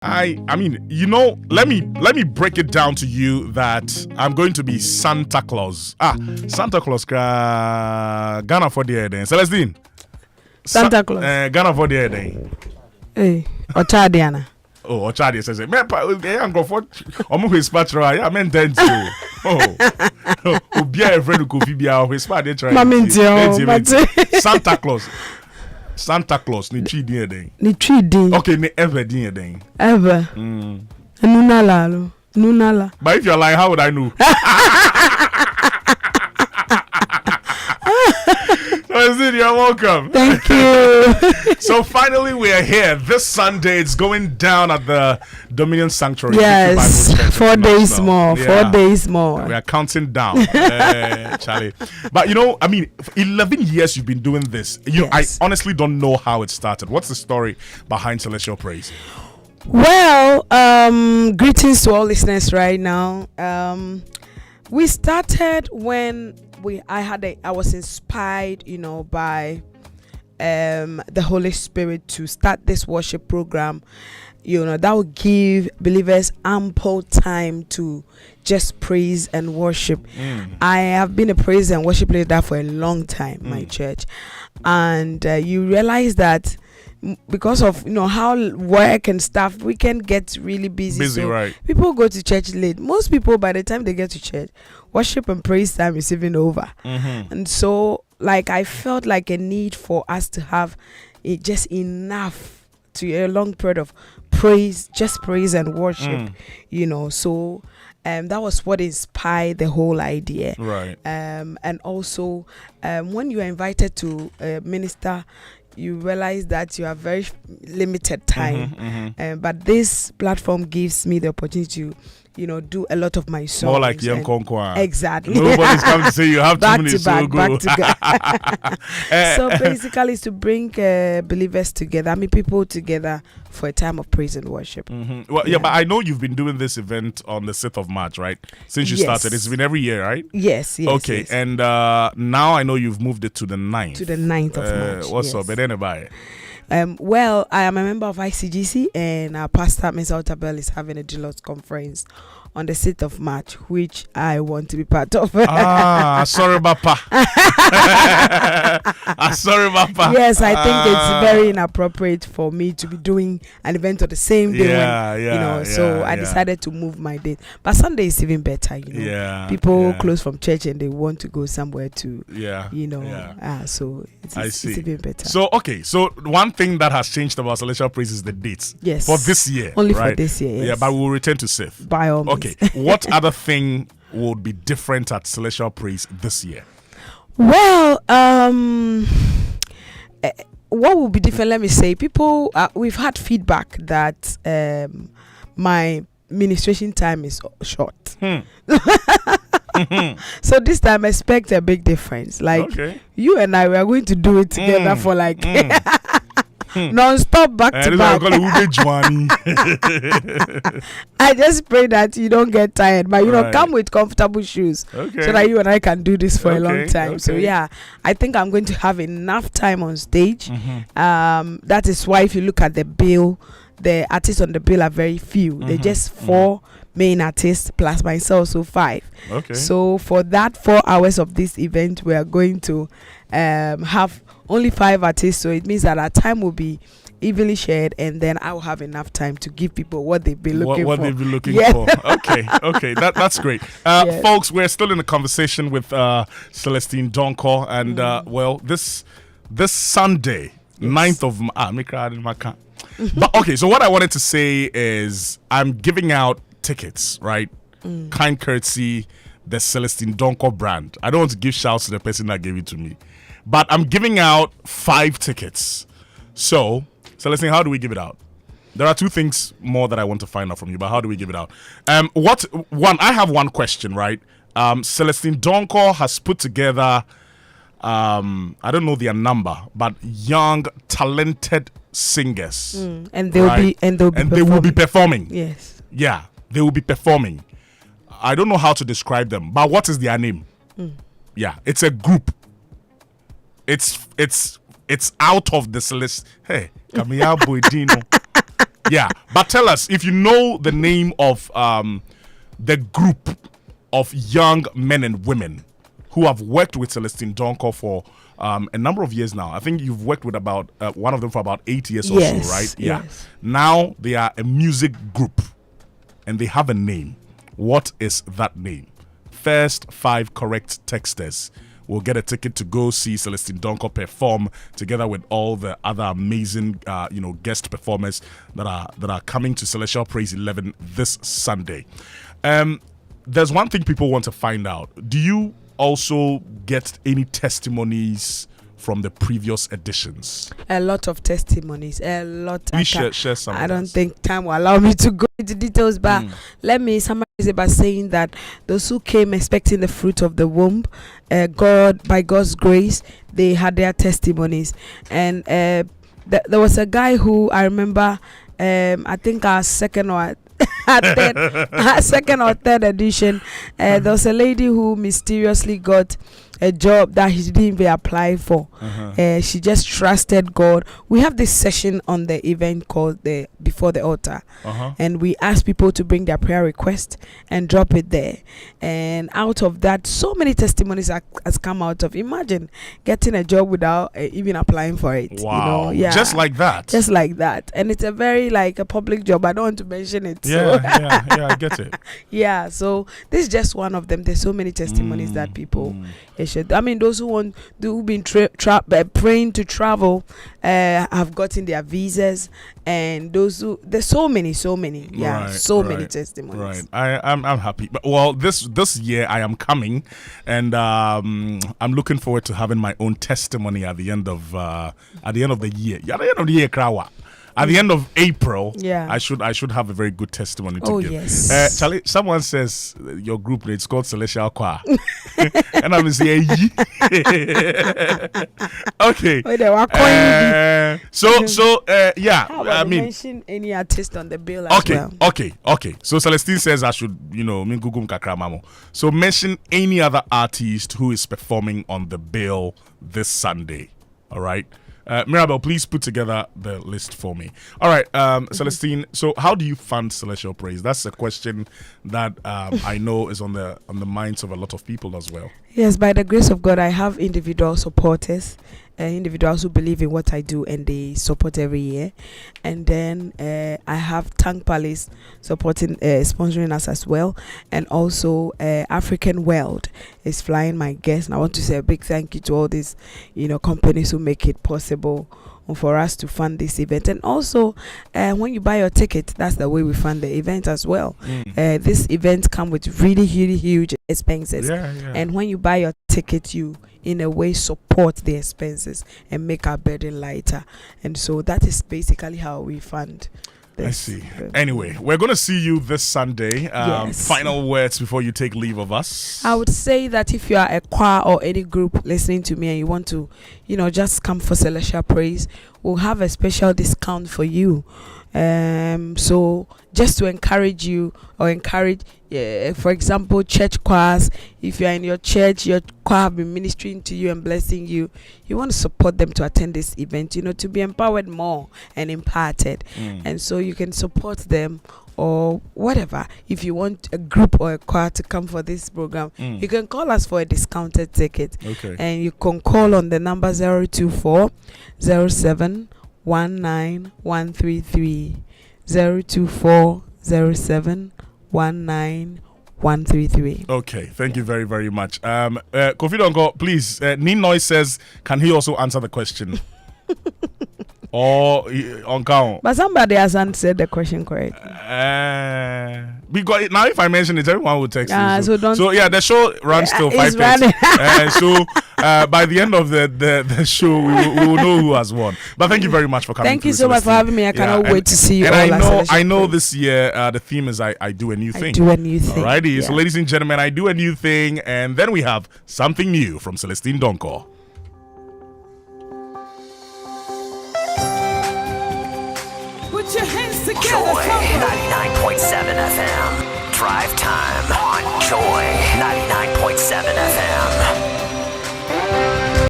I mean, let me break it down to you that I'm going to be Santa Claus. Santa Claus Ghana for the then. Celestine. Santa Claus. Ghana for the then. Hey, Ochadiana. Oh, Ochadi says, "Me I'm go for omo his patra. I meant then too." Oh, be a friend Kofi be our his patra try. Santa Claus ni chi din den. Ni chi din. Okay, ni ever din den. Ever. Nunala. But if you're lying, how would I know? So, you're welcome. Thank you. So finally we are here. This Sunday it's going down at the Dominion Sanctuary. Yes, 4 days more. Yeah. 4 days more. We are counting down, Charlie. But 11 years you've been doing this. Yes. I honestly don't know how it started. What's the story behind Celestial Praiz? Well, greetings to all listeners right now. We started when I was inspired, by the Holy Spirit to start this worship program. That will give believers ample time to just praise and worship. I have been a praise and worship leader for a long time, my church, and you realize that because of how work and stuff, we can get really busy. So right? People go to church late. Most people, by the time they get to church, worship and praise time is even over. And so I felt like a need for us to have just enough to a long period of praise and worship. So that was what inspired the whole idea. Right. And also when you are invited to minister, you realize that you have very limited time. But this platform gives me the opportunity to do a lot of my songs. More like young Conqueror. Exactly. Nobody's coming to say you have 2 minutes to go. So basically it's to bring believers together, people together for a time of praise and worship. Well, yeah, but I know you've been doing this event on the 6th of March, right? Since you started. It's been every year, right? Yes. Okay, yes. And now I know you've moved it to the 9th. To the 9th of March. What's up? Anybody? Well, I am a member of ICGC, and our pastor, Ms. Altabel, is having a Deloitte conference on the 6th of March, which I want to be part of. Sorry, Papa. Sorry, Papa. Yes, I think it's very inappropriate for me to be doing an event on the same day. So I decided to move my date. But Sunday is even better, People close from church and they want to go somewhere to, so it's even better. So, okay, so one thing that has changed about Celestial Praiz is the dates. Yes. For this year. Only right? for this year, yes. Yeah, but we'll return to Seth. By all means. Okay, what other thing would be different at Celestial Praiz this year? Well, what will be different? Let me say, people, we've had feedback that my ministration time is short. So this time, expect a big difference. You and I, we are going to do it together for non-stop back to back. I just pray that you don't get tired, but come with comfortable shoes so that you and I can do this for a long time. So I think I'm going to have enough time on stage. That is why if you look at the bill, the artists on the bill are very few. They're just 4 main artists plus myself, so 5. So for that 4 hours of this event, we are going to have only 5 artists, so it means that our time will be evenly shared, and then I will have enough time to give people what they've been looking for. What they've been looking for. Okay, that's great. Folks, we're still in a conversation with Celestine Donkor, and this Sunday, 9th of March. But okay, so what I wanted to say is I'm giving out tickets, right? Kind courtesy, the Celestine Donkor brand. I don't want to give shouts to the person that gave it to me, but I'm giving out 5 tickets. So, Celestine, how do we give it out? There are 2 things more that I want to find out from you, but how do we give it out? I have one question, right? Celestine Donkor has put together, I don't know their number, but young, talented singers. And they will be performing. Yes. Yeah, they will be performing. I don't know how to describe them, but what is their name? Yeah, it's a group. It's out of the Celestial. Hey, Camilla Boydino. Yeah, but tell us if you know the name of the group of young men and women who have worked with Celestine Donkor for a number of years now. I think you've worked with about one of them for about 8 years or so, right? Yeah. Yes. Now they are a music group and they have a name. What is that name? First 5 correct texters will get a ticket to go see Celestine Donkor perform together with all the other amazing, guest performers that are coming to Celestial Praiz 11 this Sunday. There's one thing people want to find out. Do you also get any testimonies from the previous editions? A lot of testimonies, a lot. Please share some. I don't think time will allow me to go into details, but let me summarize it by saying that those who came expecting the fruit of the womb, by God's grace, they had their testimonies. And there was a guy who I remember, I think our second or third edition, there was a lady who mysteriously got a job that he didn't even apply for. She just trusted God. We have this session on the event called the Before the Altar, and we ask people to bring their prayer request and drop it there. And out of that, so many testimonies has come out of. Imagine getting a job without even applying for it. Wow! Yeah, just like that. And it's a very like a public job. I don't want to mention it. Yeah, I get it. Yeah, so this is just one of them. There's so many testimonies that people should. I mean, those who've been praying to travel have gotten their visas, and those who there's so many, many testimonies. Right, I'm happy. But well, this year I am coming, and I'm looking forward to having my own testimony at the end of the year. At the end of the year, Krawa. At the end of April, I should have a very good testimony to give. Yes. Charlie, someone says your group, it's called Celestial Choir. And I'm saying, okay. I mean, mention any artist on the bill as well. Okay. So Celestine says I should, Google Kakramamo. So mention any other artist who is performing on the bill this Sunday. All right. Mirabel, please put together the list for me. All right, Celestine. So, how do you fund Celestial Praiz? That's a question that I know is on the minds of a lot of people as well. Yes, by the grace of God, I have individual supporters, individuals who believe in what I do and they support every year. And then I have Tank Palace supporting, sponsoring us as well. And also African World is flying my guests. And I want to say a big thank you to all these, companies who make it possible for us to fund this event. And also when you buy your ticket, that's the way we fund the event as well. This event come with really huge expenses. And when you buy your ticket, you in a way support the expenses and make our burden lighter. And so that is basically how we fund this. I see. Anyway, we're going to see you this Sunday. Yes. Final words before you take leave of us. I would say that if you are a choir or any group listening to me and you want to, just come for Celestial Praiz, we'll have a special discount for you. So just to encourage you or for example, church choirs, if you're in your church, your choir have been ministering to you and blessing you, you want to support them to attend this event, to be empowered more and imparted. And so you can support them or whatever. If you want a group or a choir to come for this program, you can call us for a discounted ticket. Okay. And you can call on the number 024 07 19133 024 07 19133. Okay, thank you very, very much. Kofi Donkor, please. Ninoy says, can he also answer the question? Or on count? But somebody has answered the question correctly. Because now if I mention it, everyone will text you. So the show runs till 5:30. So by the end of the show, we will know who has won. But thank you very much for coming. Thank you so much for having me. I cannot wait to see you. And I know this year the theme is I do a new thing. Do a new thing. Alrighty. Yeah. So ladies and gentlemen, I do a new thing, and then we have something new from Celestine Donkor. Put your hands together. Joy 99.7 FM. Drive time on Joy 99.7 FM.